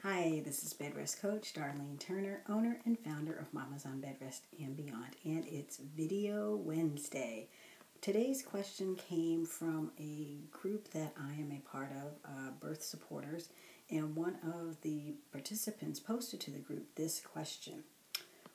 Hi, this is Bedrest Coach Darlene Turner, owner and founder of Mamasonbedrest and Beyond, and it's Video Wednesday. Today's question came from a group that I am a part of, Birth Supporters, and one of the participants posted to the group this question.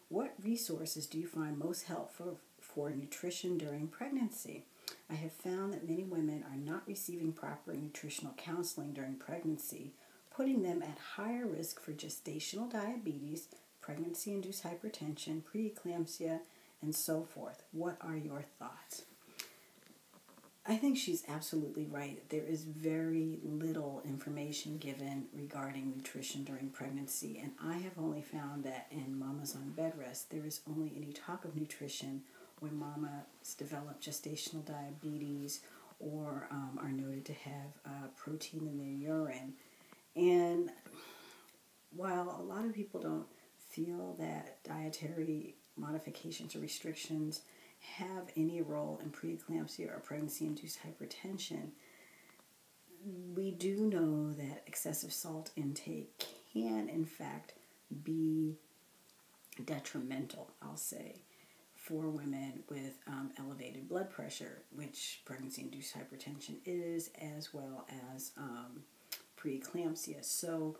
What resources do you find most helpful for nutrition during pregnancy? I have found that many women are not receiving proper nutritional counseling during pregnancy, putting them at higher risk for gestational diabetes, pregnancy-induced hypertension, preeclampsia, and so forth. What are your thoughts? I think she's absolutely right. There is very little information given regarding nutrition during pregnancy, and I have only found that in Mamasonbedrest there is only any talk of nutrition when mamas develop gestational diabetes or are noted to have protein in their urine. And while a lot of people don't feel that dietary modifications or restrictions have any role in preeclampsia or pregnancy-induced hypertension, we do know that excessive salt intake can, in fact, be detrimental, I'll say, for women with elevated blood pressure, which pregnancy-induced hypertension is, as well as preeclampsia. So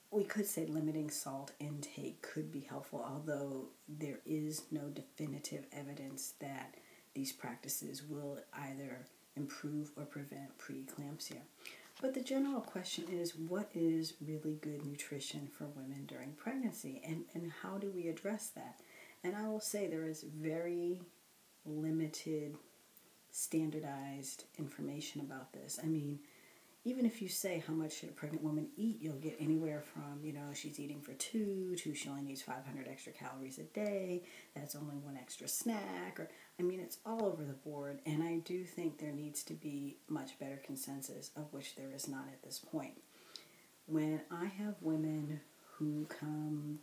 we could say limiting salt intake could be helpful, although there is no definitive evidence that these practices will either improve or prevent preeclampsia. But the general question is, what is really good nutrition for women during pregnancy, and how do we address that? And I will say there is very limited standardized information about this. I mean, even if you say how much should a pregnant woman eat, you'll get anywhere from, she's eating for two, to she only needs 500 extra calories a day, that's only one extra snack, or, it's all over the board, and I do think there needs to be much better consensus, of which there is not at this point. When I have women who come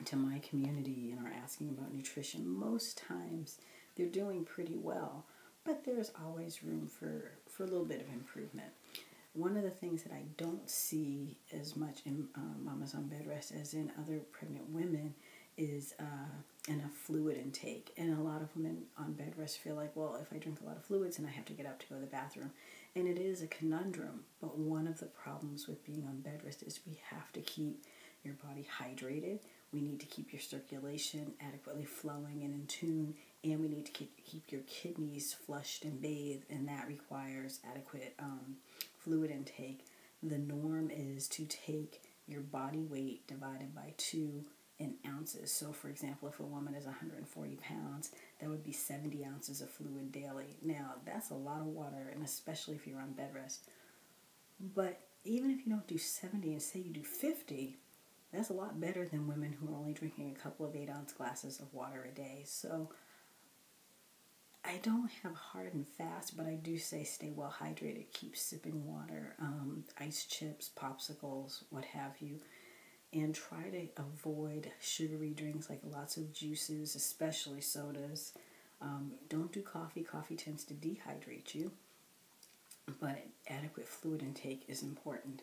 to my community and are asking about nutrition, most times they're doing pretty well, but there's always room for a little bit of improvement. One of the things that I don't see as much in Mamasonbedrest as in other pregnant women is enough fluid intake. And a lot of women on bed rest feel like, well, if I drink a lot of fluids, then I have to get up to go to the bathroom. And it is a conundrum. But one of the problems with being on bed rest is we have to keep your body hydrated. We need to keep your circulation adequately flowing and in tune. And we need to keep your kidneys flushed and bathed. And that requires adequate fluid intake. The norm is to take your body weight divided by 2 in ounces. So, for example, if a woman is 140 pounds, that would be 70 ounces of fluid daily. Now, that's a lot of water, and especially if you're on bed rest. But even if you don't do 70 and say you do 50, that's a lot better than women who are only drinking a couple of 8-ounce glasses of water a day. So I don't have hard and fast, but I do say stay well hydrated, keep sipping water, ice chips, popsicles, what have you, and try to avoid sugary drinks like lots of juices, especially sodas. Don't do coffee. Coffee tends to dehydrate you, but adequate fluid intake is important.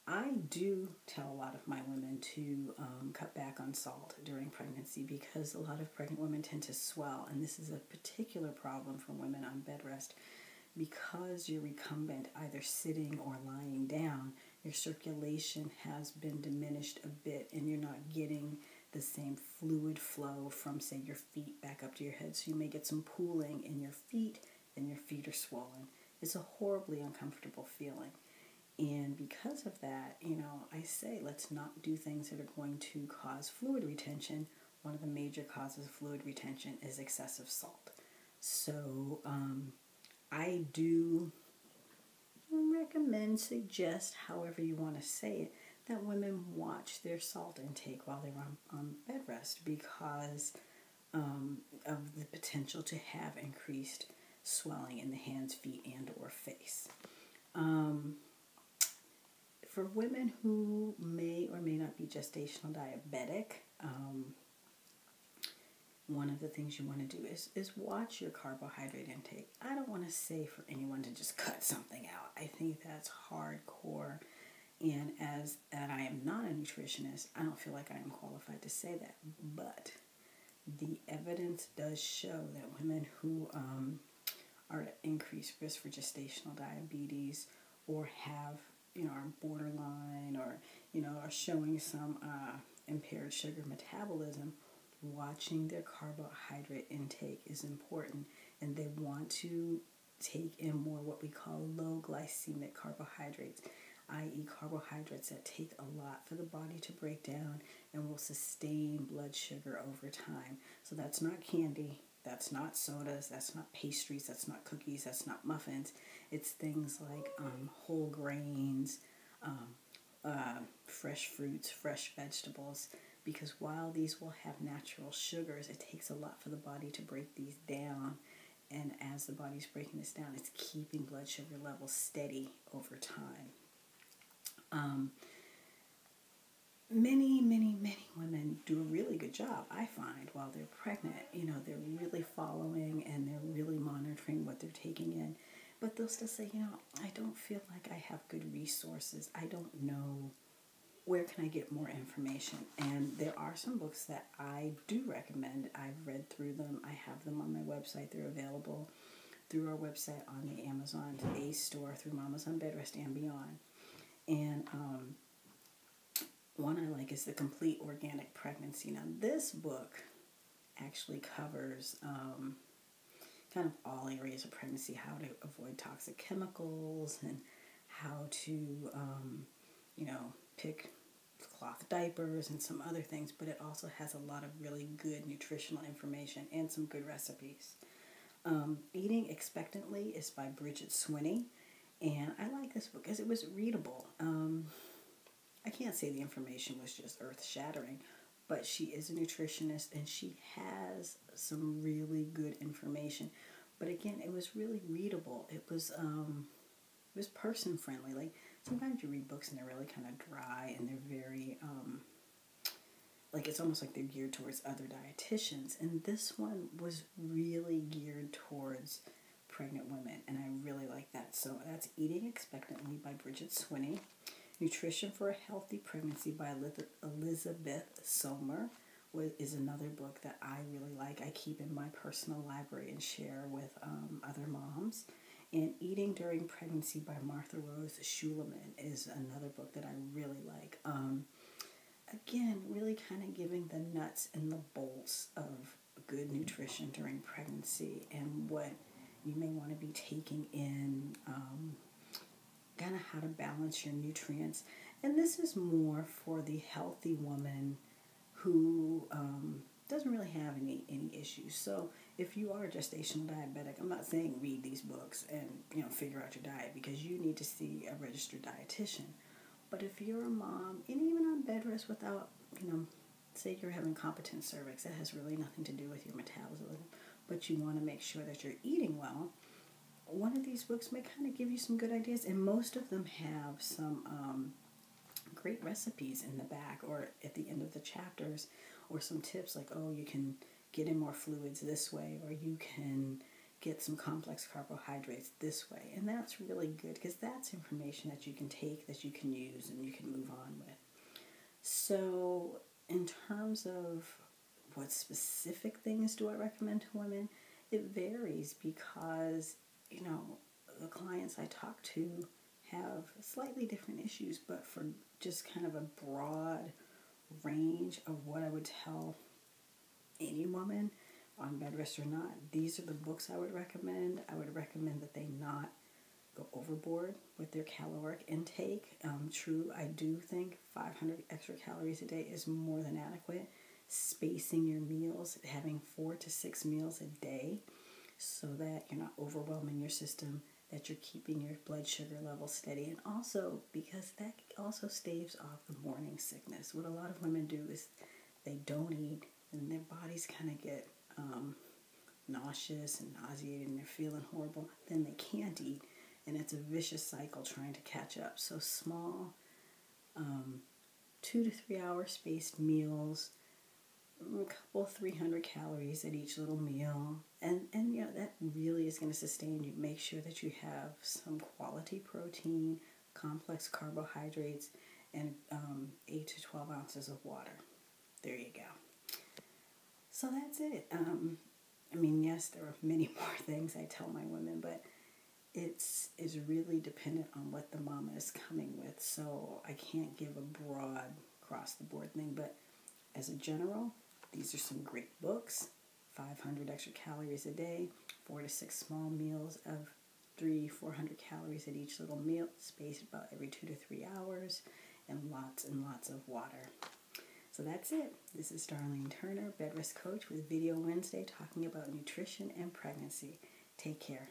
I do tell a lot of my women to cut back on salt during pregnancy because a lot of pregnant women tend to swell, and this is a particular problem for women on bed rest because you're recumbent either sitting or lying down. Your circulation has been diminished a bit, and you're not getting the same fluid flow from, say, your feet back up to your head, so you may get some pooling in your feet, and your feet are swollen. It's a horribly uncomfortable feeling. And because of that, I say let's not do things that are going to cause fluid retention. One of the major causes of fluid retention is excessive salt. So I do recommend, suggest, however you want to say it, that women watch their salt intake while they're on bed rest because of the potential to have increased swelling in the hands, feet, and or face. For women who may or may not be gestational diabetic, one of the things you want to do is watch your carbohydrate intake. I don't want to say for anyone to just cut something out. I think that's hardcore And I am not a nutritionist, I don't feel like I am qualified to say that. But the evidence does show that women who are at increased risk for gestational diabetes, or have, are borderline, or, are showing some impaired sugar metabolism, watching their carbohydrate intake is important. And they want to take in more what we call low glycemic carbohydrates, i.e. carbohydrates that take a lot for the body to break down and will sustain blood sugar over time. So that's not candy, that's not sodas, that's not pastries, that's not cookies, that's not muffins. It's things like whole grains, fresh fruits, fresh vegetables, because while these will have natural sugars, it takes a lot for the body to break these down. And as the body's breaking this down, it's keeping blood sugar levels steady over time. Many women do a really good job, I find, while they're pregnant. They're really following and they're really monitoring what they're taking in. But they'll still say, I don't feel like I have good resources. I don't know, where can I get more information? And there are some books that I do recommend. I've read through them. I have them on my website. They're available through our website, on the Amazon A store, through Mamasonbedrest and beyond. And one I like is The Complete Organic Pregnancy. Now, this book actually covers kind of all areas of pregnancy, how to avoid toxic chemicals, and how to, pick cloth diapers and some other things. But it also has a lot of really good nutritional information and some good recipes. Eating Expectantly is by Bridget Swinney. And I like this book because it was readable. I can't say the information was just earth-shattering, but she is a nutritionist and she has some really good information. But again, it was really readable. It was person-friendly. Like, sometimes you read books and they're really kind of dry and they're very, it's almost like they're geared towards other dietitians. And this one was really geared towards pregnant women, and I really like that. So that's Eating Expectantly by Bridget Swinney. Nutrition for a Healthy Pregnancy by Elizabeth Sommer is another book that I really like. I keep in my personal library and share with other moms. And Eating During Pregnancy by Martha Rose Schuleman is another book that I really like. Again, really kind of giving the nuts and the bolts of good nutrition during pregnancy and what you may want to be taking in, kind of how to balance your nutrients. And this is more for the healthy woman who doesn't really have any issues. So if you are a gestational diabetic, I'm not saying read these books and figure out your diet, because you need to see a registered dietitian. But if you're a mom, and even on bed rest without, say you're having competent cervix, that has really nothing to do with your metabolism, but you want to make sure that you're eating well, one of these books may kind of give you some good ideas. And most of them have some great recipes in the back or at the end of the chapters, or some tips like, you can get in more fluids this way, or you can get some complex carbohydrates this way. And that's really good, because that's information that you can take, that you can use, and you can move on with. So in terms of what specific things do I recommend to women, it varies, because the clients I talk to have slightly different issues. But for just kind of a broad range of what I would tell any woman, on bed rest or not, these are the books I would recommend. I would recommend that they not go overboard with their caloric intake. True, I do think 500 extra calories a day is more than adequate. Spacing your meals, having 4 to 6 meals a day, so that you're not overwhelming your system, that you're keeping your blood sugar level steady. And also, because that also staves off the morning sickness. What a lot of women do is they don't eat, and their bodies kind of get nauseous and nauseated, and they're feeling horrible. Then they can't eat, and it's a vicious cycle trying to catch up. So small 2 to 3 hour spaced meals, a couple 300 calories at each little meal, and that really is going to sustain you. Make sure that you have some quality protein, complex carbohydrates, and 8 to 12 ounces of water. There you go. So that's it. Yes, there are many more things I tell my women, but it's really dependent on what the mama is coming with. So I can't give a broad across the board thing, but as a general, these are some great books. 500 extra calories a day, 4 to 6 small meals of 400 calories at each little meal, spaced about every 2 to 3 hours, and lots of water. So that's it. This is Darlene Turner, Bedrest Coach, with Video Wednesday, talking about nutrition and pregnancy. Take care.